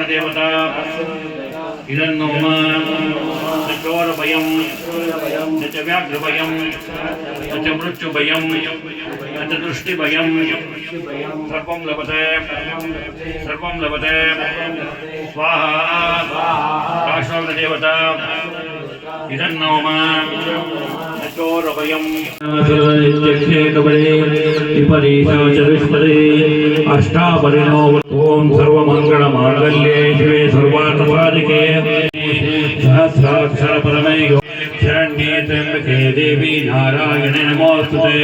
ದೇವತಾ ಇದನ್ನು ಚೋರ ಭಯಂ ನ ವ್ಯಾಘ್ರ ಭಯಂ ನ ಮೃತ್ಯು ಭಯಂ ನ ದೃಷ್ಟಿ ಭಯಂ ಸರ್ವಂ ಲಭತೆ ಸ್ವಾಹಾ ರಾಕ್ಷೋಣ ದೇವತಾ ಇದನ್ನು ಚೋರ ಭಯಂ ಅಷ್ಟಾಪರಿಣೋ ಓಂ ಸರ್ವಮಂಗಳ ಮಾಂಗಲ್ಯೇ ಶಿವೆ ಸರ್ವಾರ್ಥಸಾಧಿಕೆ ಸಹಸ್ರಾಕ್ಷರ ಪರಮೇ ಶರಣ್ಯೇ ತ್ರ್ಯಂಬಕೆ ದೇವಿ ನಾರಾಯಣೇ ನಮೋಸ್ತುತೇ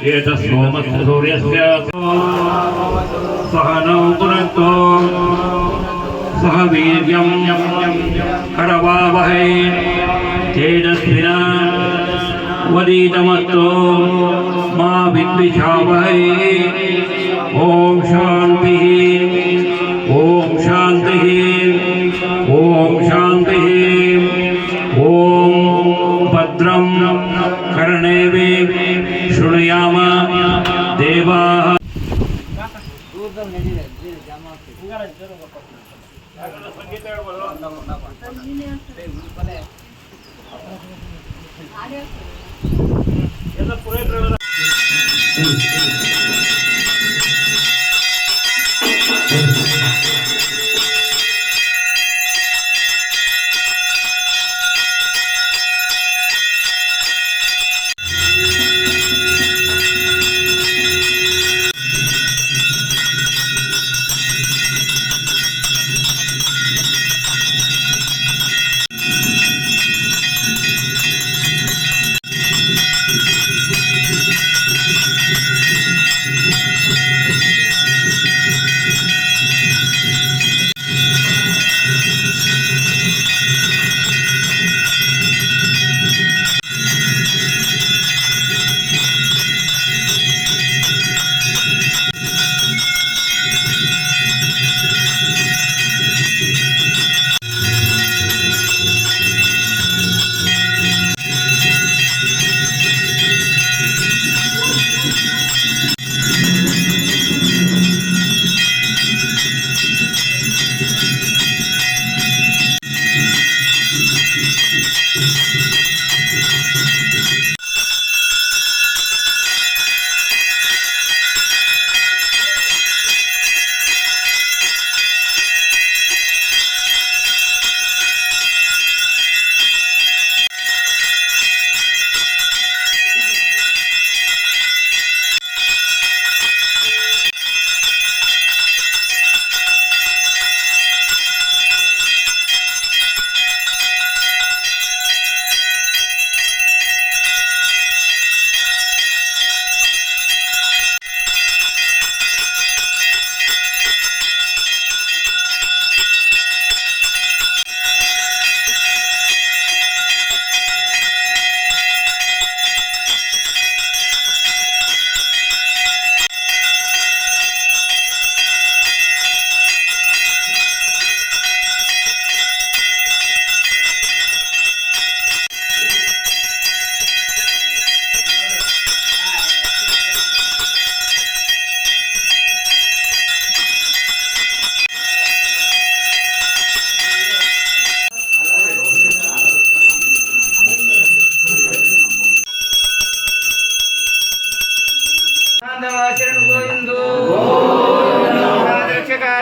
ಏತಸ್ಸೋಮಸ್ಯ ಸೂರ್ಯಸ್ಯ ಸಹನೌ ಪುನಕ್ತೋ ಸಹ ವೀರ್ಯಂ ಕರವಾವಹೈ ತೇಜಸ್ವಿನಾ ವದೀತಮಸ್ತೋ ಮಾ ವಿದ್ವಿಷಾವಹೈ ಓಂ ಶಾಂತಿ ಓಂ ಶಾಂತಿ ಓಂ ಶಾಂತಿ ಓಂ ಭದ್ರಂ ಕರ್ಣೇವೆ ಶೃಣುಯಾಮ ದೇವಾಃ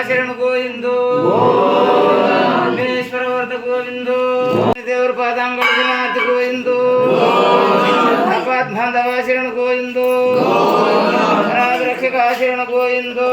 ಶರಣ ಗೋವಿಂದೋ ವಿಘ್ನೇಶ್ವರ ವರ್ಧ ಗೋವಿಂದೋ ದೇವರ ಪಾದಾಂಗನಾಥ ಗೋವಿಂದೋ ಅಪಾತ್ಮಾಂಧವ ಶರಣ ಗೋವಿಂದೋ ರಕ್ಷಕ ಶರಣ ಗೋವಿಂದೋ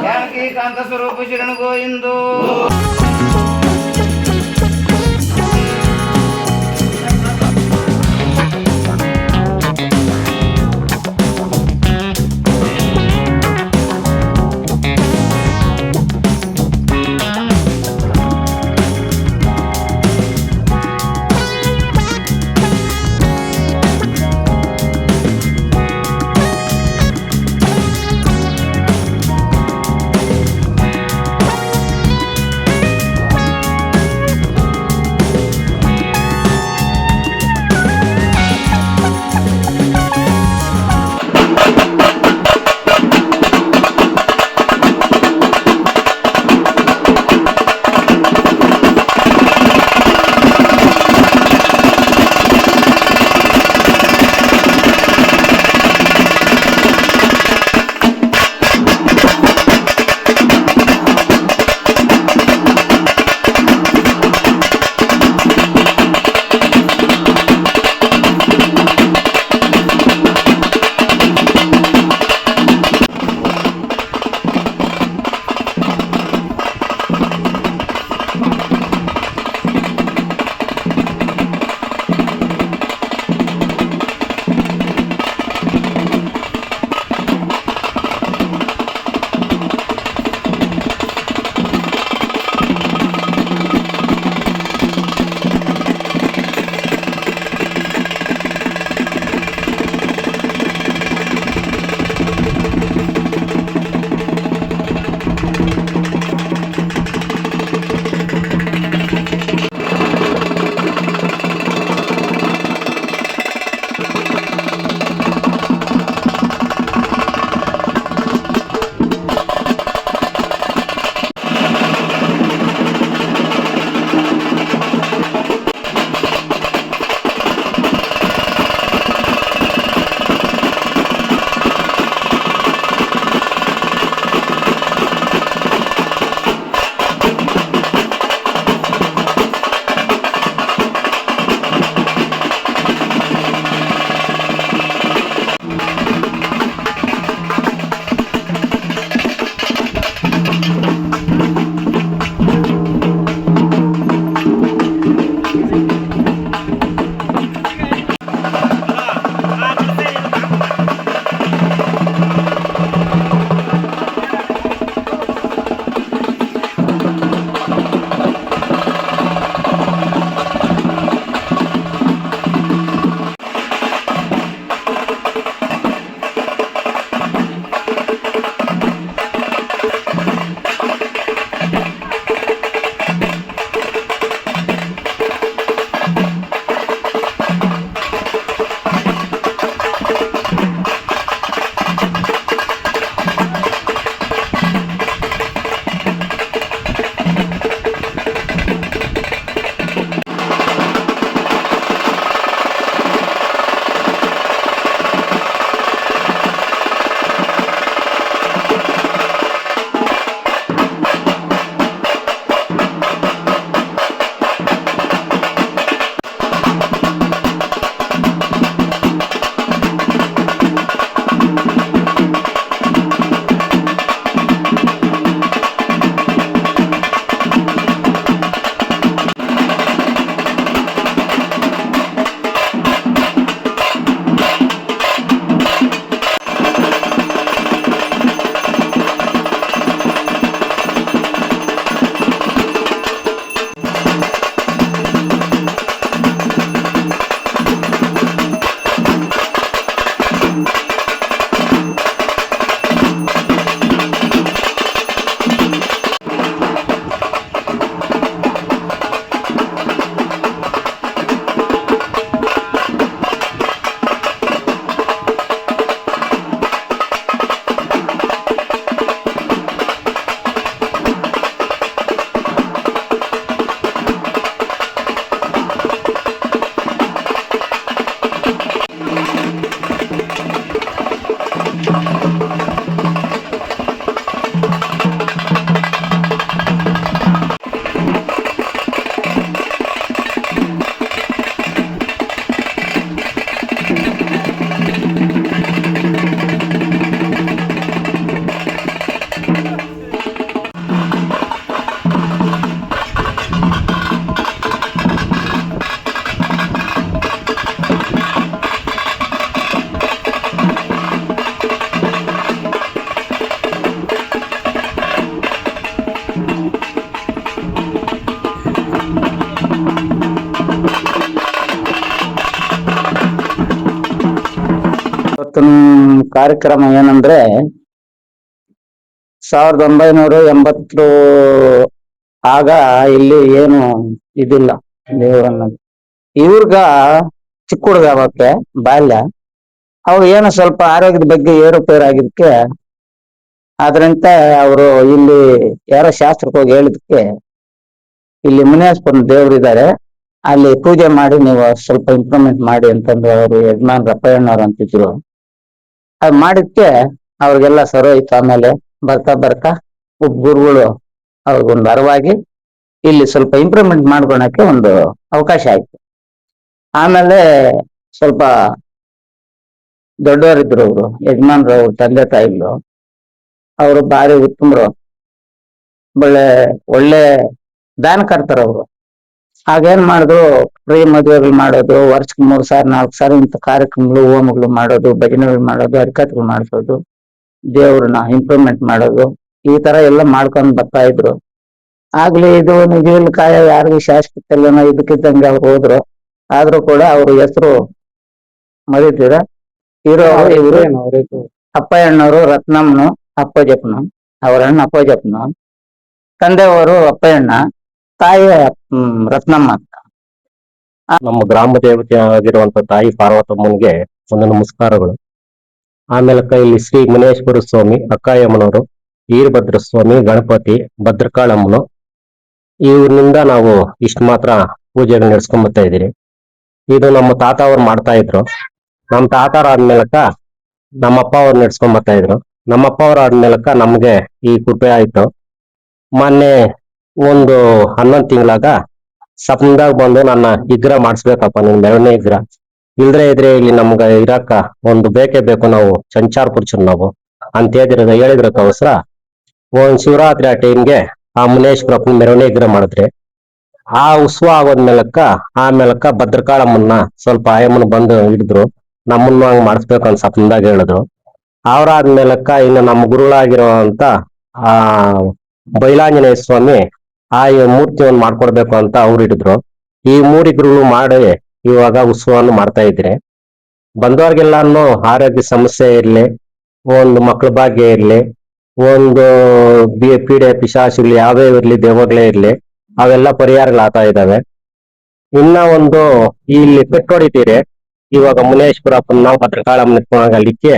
ಜಾನಕಿ ಕಾಂತ ಸ್ವರೂಪ ಶರಣ ಗೋವಿಂದೋ ಕಾರ್ಯಕ್ರಮ ಏನಂದ್ರೆ 1980 ಆಗ ಇಲ್ಲಿ ಏನು ಇದಿಲ್ಲ ದೇವರನ್ನದು. ಇವ್ರಗ ಚಿಕ್ಕ ಹುಡುಗ ಅವಕ್ಕೆ ಬಾಲ್ಯ, ಅವು ಏನು ಸ್ವಲ್ಪ ಆರೋಗ್ಯದ ಬಗ್ಗೆ ಏರುಪೇರು ಆಗಿದ್ದಕ್ಕೆ ಆದ್ರಂತೆ ಅವರು ಇಲ್ಲಿ ಯಾರೋ ಶಾಸ್ತ್ರಕ್ಕೆ ಹೋಗಿ ಹೇಳಿದಕ್ಕೆ ಇಲ್ಲಿ ಮುನಿಯಾಸ್ಪುರ ದೇವರಿದ್ದಾರೆ, ಅಲ್ಲಿ ಪೂಜೆ ಮಾಡಿ ನೀವು ಸ್ವಲ್ಪ ಇಂಪ್ರೂವ್ಮೆಂಟ್ ಮಾಡಿ ಅಂತಂದು ಅವರು ಯಜಮಾನ್ ರಪ್ಪಯ್ಯನವ್ರು ಅಂತಿದ್ರು. ಅದು ಮಾಡಿದ್ಕೆ ಅವ್ರಿಗೆಲ್ಲ ಸರೋಯ್ತು. ಆಮೇಲೆ ಬರ್ತಾ ಬರ್ತಾ ಗುರುಗಳು ಅವ್ರಿಗೊಂದು ಅರಿವಾಗಿ ಇಲ್ಲಿ ಸ್ವಲ್ಪ ಇಂಪ್ರೂವ್ಮೆಂಟ್ ಮಾಡ್ಕೊಳಕ್ಕೆ ಒಂದು ಅವಕಾಶ ಆಯ್ತು. ಆಮೇಲೆ ಸ್ವಲ್ಪ ದೊಡ್ಡವರಿದ್ರು ಅವರು ಯಜಮಾನ್ರು, ಅವ್ರ ತಂದೆ ತಾಯಿಗಳು, ಅವರು ಭಾರಿ ಉತ್ತಮರು, ಒಳ್ಳೆ ದಾನಕರ್ತರ ಅವರು. ಹಾಗೇನ್ ಮಾಡಿದ್ರು, ಫ್ರೀ ಮದುವೆಗಳು ಮಾಡೋದು, ವರ್ಷಕ್ಕೆ 3 ಸಾರಿ 4 ಸಾರಿ ಇಂಥ ಕಾರ್ಯಕ್ರಮಗಳು, ಹೋಮಗಳು ಮಾಡೋದು, ಭಜನೆಗಳು ಮಾಡೋದು, ಹರಿಕಥೆಗಳು ಮಾಡಿಸೋದು, ದೇವ್ರನ್ನ ಇಂಪ್ರೂವ್ಮೆಂಟ್ ಮಾಡೋದು, ಈ ತರ ಎಲ್ಲ ಮಾಡ್ಕೊಂಡ್ ಬರ್ತಾ ಇದ್ರು. ಆಗ್ಲಿ ಇದು ನಿಜವಲ್ ಕಾಯ ಯಾರಿಗೂ ಶಾಶ್ವತ ಇದಕ್ಕಿದ್ದಂಗೆ ಅವ್ರು ಹೋದ್ರು. ಆದ್ರೂ ಕೂಡ ಅವ್ರ ಹೆಸರು ಮರಿತೀರ. ಇರೋ ಇವರು ಅಪ್ಪಯ್ಯಣ್ಣವರು, ರತ್ನಮ್ಮನು ಅಪ್ಪಜಪ್ಪನು, ಅವ್ರ ಅಣ್ಣ ಅಪ್ಪಜಪ್ಪನು, ತಂದೆಯವರು ಅಪ್ಪಯ್ಯಣ್ಣ, ತಾಯಿ ರತ್ನಮ್ಮ ಅಂತ. ನಮ್ಮ ಗ್ರಾಮ ದೇವತೆ ಆಗಿರುವಂತ ತಾಯಿ ಪಾರ್ವತಮ್ಮನಿಗೆ ಒಂದು ನಮಸ್ಕಾರಗಳು. ಆಮೇಲೆ ಇಲ್ಲಿ ಶ್ರೀ ಮುನೇಶ್ವರ ಸ್ವಾಮಿ, ಅಕ್ಕಾಯಮ್ಮನವರು, ವೀರಭದ್ರ ಸ್ವಾಮಿ, ಗಣಪತಿ, ಭದ್ರಕಾಳಮ್ಮನು, ಇವ್ರನಿಂದ ನಾವು ಇಷ್ಟು ಮಾತ್ರ ಪೂಜೆಗಳು ನಡೆಸ್ಕೊಂಡ್ ಬರ್ತಾ ಇದೀರಿ. ಇದು ನಮ್ಮ ತಾತ ಅವ್ರು ಮಾಡ್ತಾ ಇದ್ರು. ನಮ್ಮ ತಾತಾರ ಆದ್ಮೇಲಕ್ಕ ನಮ್ಮ ಅಪ್ಪ ಅವ್ರು ನಡ್ಸ್ಕೊಂಡ್ ಬರ್ತಾ ಇದ್ರು. ನಮ್ಮ ಅಪ್ಪ ಅವ್ರ ಆದ್ಮೇಲಕ್ಕ ನಮ್ಗೆ ಈ ಕೃಪೆ ಆಯ್ತು. ಮೊನ್ನೆ ಒಂದು 11 ತಿಂಗಳಾಗ ಸಪ್ನದಾಗ ಬಂದು ನನ್ನ ವಿಗ್ರಹ ಮಾಡಿಸ್ಬೇಕಪ್ಪ, ನಿನ್ ಮೆರವಣಿಗೆ ವಿಗ್ರಹ ಇಲ್ದ್ರೆ ಇದ್ರೆ ಇಲ್ಲಿ ನಮ್ಗ ಇರಾಕ ಒಂದು ಬೇಕೇ ಬೇಕು, ನಾವು ಸಂಚಾರ ಪುರುಷರು ನಾವು ಅಂತ ಹೇಳಿದ್ರಕ್ಕೋಸ್ಕರ ಒಂದ್ ಶಿವರಾತ್ರಿ ಆ ಟೈಮ್ಗೆ ಆ ಮುನೇಶ್ವರಪ್ಪನ ಮೆರವಣಿಗೆ ವಿಗ್ರಹ ಮಾಡಿದ್ರೆ, ಆ ಉತ್ಸವ ಆಗೋದ್ಮೇಲಕ್ಕ ಆಮೇಲಕ್ಕ ಭದ್ರಕಾಳಮ್ಮನ್ನ ಸ್ವಲ್ಪ ಆಯಮ್ಮನ ಬಂದು ಹಿಡಿದ್ರು, ನಮ್ಮನ್ನ ಹಂಗ್ ಮಾಡಿಸ್ಬೇಕು ಅಂತ ಸಪ್ನದಾಗ ಹೇಳಿದ್ರು. ಅವ್ರಾದ್ಮೇಲಕ್ಕ ಇನ್ನು ನಮ್ಮ ಗುರುಗಳಾಗಿರುವಂತ ಆ ಬೈಲಾಂಜನೇಯ ಸ್ವಾಮಿ ಆ ಮೂರ್ತಿಯನ್ನು ಮಾಡ್ಕೊಡ್ಬೇಕು ಅಂತ ಅವ್ರು ಹಿಡಿದ್ರು. ಈ ಮೂರಿಗ್ರು ಮಾಡಿ ಇವಾಗ ಉತ್ಸವವನ್ನು ಮಾಡ್ತಾ ಇದ್ರೆ, ಬಂದವ್ರಿಗೆಲ್ಲಾನು ಆರೋಗ್ಯ ಸಮಸ್ಯೆ ಇರ್ಲಿ, ಒಂದು ಮಕ್ಕಳ ಭಾಗ್ಯ ಇರ್ಲಿ, ಒಂದು ಪೀಡೆ ಪಿಶಾಚಿಗಳು ಯಾವೇ ಇರ್ಲಿ, ದೇವಗಳೇ ಇರ್ಲಿ, ಅವೆಲ್ಲ ಪರಿಹಾರಗಳಾಗ್ತಾ ಇದಾವೆ. ಇನ್ನ ಒಂದು ಇಲ್ಲಿ ಕಟ್ಟೊಡಿತೀರಿ ಇವಾಗ ಮುನೇಶ್ವರಪ್ಪನ ನಾವು ಭದ್ರಕಾಳಮ್ಮನ ಅಲ್ಲಿಕ್ಕೆ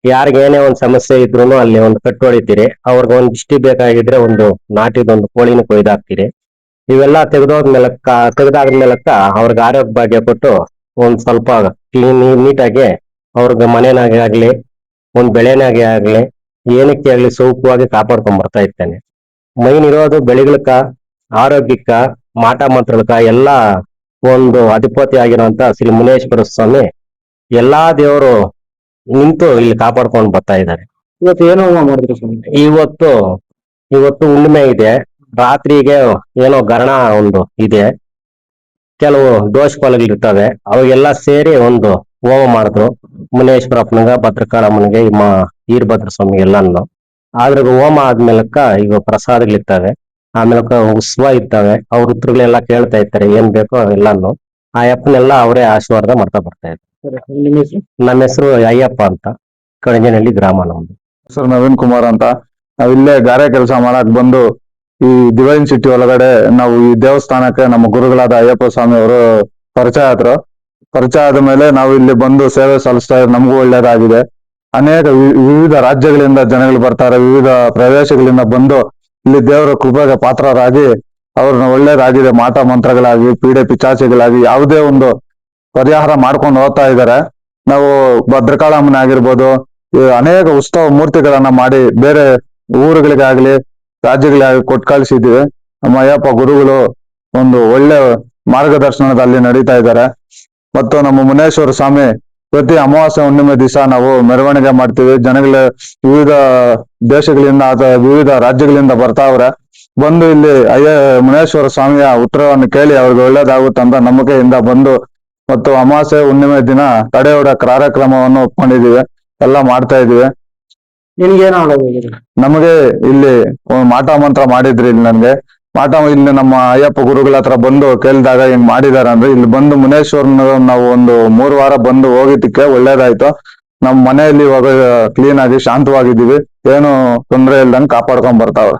ಯಾರಿಗೆ ಏನೇ ಒಂದ್ ಸಮಸ್ಯೆ ಇದ್ರು ಅಲ್ಲಿ ಒಂದು ಕಟ್ಟು ಹೊಡಿತೀರಿ. ಅವ್ರಿಗೆ ಒಂದ್ ದಿಷ್ಟಿ ಬೇಕಾಗಿದ್ರೆ ಒಂದು ನಾಟಿದೊಂದು ಕೋಳಿನ ಕೊಯ್ದಾಕ್ತಿರಿ. ಇವೆಲ್ಲ ತೆಗ್ದಾದ್ಮೇಲಕ್ಕ ಅವ್ರಿಗೆ ಆರೋಗ್ಯ ಭಾಗ್ಯ ಕೊಟ್ಟು ಒಂದ್ ಸ್ವಲ್ಪ ಕ್ಲೀನ್ ನೀಟಾಗಿ ಅವ್ರಿಗೆ ಮನೆನಾಗೆ ಆಗ್ಲಿ, ಒಂದ್ ಬೆಳೆನಾಗೆ ಆಗ್ಲಿ, ಏನಕ್ಕೆ ಆಗ್ಲಿ ಸೌಖ್ಯವಾಗಿ ಕಾಪಾಡ್ಕೊಂಡ್ ಬರ್ತಾ ಇರ್ತೇನೆ. ಮೈನ್ ಇರೋದು ಬೆಳೆಗಳಕ್ಕ, ಆರೋಗ್ಯಕ್ಕ, ಮಾಟ ಮಂತ್ರಗಳಕ್ಕ ಎಲ್ಲ ಒಂದು ಅಧಿಪತಿ ಆಗಿರುವಂತ ಶ್ರೀ ಮುನೇಶ್ವರ ಸ್ವಾಮಿ ಎಲ್ಲಾ ದೇವರು ನಿಂತು ಇಲ್ಲಿ ಕಾಪಾಡ್ಕೊಂಡು ಬರ್ತಾ ಇದ್ದಾರೆ. ಇವತ್ತು ಏನೋ ಮಾಡಿದ್ರಿ ಸ್ವಾಮಿ? ಇವತ್ತು ಹುಣ್ಣಿಮೆ ಇದೆ. ರಾತ್ರಿಗೆ ಏನೋ ಗರಣ ಒಂದು ಇದೆ, ಕೆಲವು ದೋಷ ಫಲಗಳಿರ್ತವೆ, ಅವಾಗೆಲ್ಲ ಸೇರಿ ಒಂದು ಹೋಮ ಮಾಡಿದ್ರು. ಮುನೇಶ್ವರಪ್ಪನಿಗೆ, ಭದ್ರಕಾಳಮ್ಮನಿಗೆ, ವೀರಭದ್ರ ಸ್ವಾಮಿ ಎಲ್ಲಾನು. ಆದ್ರೆ ಹೋಮ ಆದ್ಮೇಲಕ್ಕ ಈಗ ಪ್ರಸಾದಗಳಿರ್ತವೆ, ಆಮೇಲೆ ಉತ್ಸವ ಇರ್ತವೆ. ಅವ್ರ ಉತ್ತರಗಳೆಲ್ಲ ಕೇಳ್ತಾ ಇರ್ತಾರೆ, ಏನ್ ಬೇಕೋ ಎಲ್ಲಾನು. ಆ ಅಪ್ಪನೆಲ್ಲ ಅವರೇ ಆಶೀರ್ವಾದ ಮಾಡ್ತಾ ಬರ್ತಾ ಇದ್ದಾರೆ. ನಮ್ಮ ಹೆಸರು ಅಯ್ಯಪ್ಪ ಅಂತ, ಕಣಜನಹಳ್ಳಿ ಗ್ರಾಮ ನಮ್ದು. ಸರ್ ನವೀನ್ ಕುಮಾರ್ ಅಂತ. ನಾವಿಲ್ಲೇ ಗಾರೆ ಕೆಲಸ ಮಾಡಕ್ ಬಂದು ಈ ಡಿವೈನ್ ಸಿಟಿ ಒಳಗಡೆ ನಾವು ಈ ದೇವಸ್ಥಾನಕ್ಕೆ ನಮ್ಮ ಗುರುಗಳಾದ ಅಯ್ಯಪ್ಪ ಸ್ವಾಮಿ ಅವರು ಪರಿಚಯ ಆದ ಮೇಲೆ ನಾವು ಇಲ್ಲಿ ಬಂದು ಸೇವೆ ಸಲ್ಲಿಸ್ತಾ ಇದ್ರೆ ನಮಗೂ ಒಳ್ಳೇದಾಗಿದೆ. ಅನೇಕ ವಿವಿಧ ರಾಜ್ಯಗಳಿಂದ ಜನಗಳು ಬರ್ತಾರೆ, ವಿವಿಧ ಪ್ರದೇಶಗಳಿಂದ ಬಂದು ಇಲ್ಲಿ ದೇವರ ಕೃಪೆಗೆ ಪಾತ್ರರಾಗಿ ಅವ್ರನ್ನ ಒಳ್ಳೇದಾಗಿದೆ, ಮಾಟ ಮಂತ್ರಗಳಾಗಿ, ಪೀಡೆ ಪಿಚಾಚಿಗಳಾಗಿ ಯಾವುದೇ ಒಂದು ಪರಿಹಾರ ಮಾಡ್ಕೊಂಡು ಹೋಗ್ತಾ ಇದ್ದಾರೆ. ನಾವು ಭದ್ರಕಾಳಮ್ಮನ ಆಗಿರ್ಬೋದು, ಅನೇಕ ಉತ್ಸವ ಮೂರ್ತಿಗಳನ್ನ ಮಾಡಿ ಬೇರೆ ಊರುಗಳಿಗಾಗ್ಲಿ ರಾಜ್ಯಗಳಿಗಾಗಲಿ ಕೊಟ್ಟು ಕಳಿಸಿದ್ದೀವಿ. ನಮ್ಮ ಅಯ್ಯಪ್ಪ ಗುರುಗಳು ಒಂದು ಒಳ್ಳೆ ಮಾರ್ಗದರ್ಶನದಲ್ಲಿ ನಡೀತಾ ಇದ್ದಾರೆ. ಮತ್ತು ನಮ್ಮ ಮುನೇಶ್ವರ ಸ್ವಾಮಿ ಪ್ರತಿ ಅಮಾವಾಸ್ಯೆ ಹುಣ್ಣಿಮೆ ದಿವಸ ನಾವು ಮೆರವಣಿಗೆ ಮಾಡ್ತೀವಿ. ಜನಗಳ ವಿವಿಧ ದೇಶಗಳಿಂದ ಅಥವಾ ವಿವಿಧ ರಾಜ್ಯಗಳಿಂದ ಬರ್ತಾವ್ರೆ. ಬಂದು ಇಲ್ಲಿ ಮುನೇಶ್ವರ ಸ್ವಾಮಿಯ ಉತ್ತರವನ್ನು ಕೇಳಿ ಅವ್ರಿಗೆ ಒಳ್ಳೇದಾಗುತ್ತಂತ ನಂಬಿಕೆಯಿಂದ ಬಂದು ಮತ್ತು ಅಮಾವಾಸ್ಯೆ ಹುಣ್ಣಿಮೆ ದಿನ ತಡೆ ಹೊಡೆಯೋ ಕಾರ್ಯಕ್ರಮವನ್ನು ಒಪ್ಕೊಂಡಿದೀವಿ, ಎಲ್ಲ ಮಾಡ್ತಾ ಇದೀವಿ. ನಿನ್ಗೇನೋ ನಮಗೆ ಇಲ್ಲಿ ಮಾಟ ಮಂತ್ರ ಮಾಡಿದ್ರಿ. ಇಲ್ಲಿ ಇಲ್ಲಿ ನಮ್ಮ ಅಯ್ಯಪ್ಪ ಗುರುಗಳ ಹತ್ರ ಬಂದು ಕೇಳಿದಾಗ ಹಿಂಗ್ ಮಾಡಿದಾರೆ ಅಂದ್ರೆ, ಇಲ್ಲಿ ಬಂದು ಮುನೇಶ್ವರನ ನಾವು ಒಂದು 3 ವಾರ ಬಂದು ಹೋಗಿದ್ದಕ್ಕೆ ಒಳ್ಳೇದಾಯ್ತು. ನಮ್ ಮನೆಯಲ್ಲಿ ಇವಾಗ ಕ್ಲೀನ್ ಆಗಿ ಶಾಂತವಾಗಿದ್ದೀವಿ, ಏನು ತೊಂದರೆ ಇಲ್ದಂಗ್ ಕಾಪಾಡ್ಕೊಂಡ್ ಬರ್ತಾವ್ರೆ.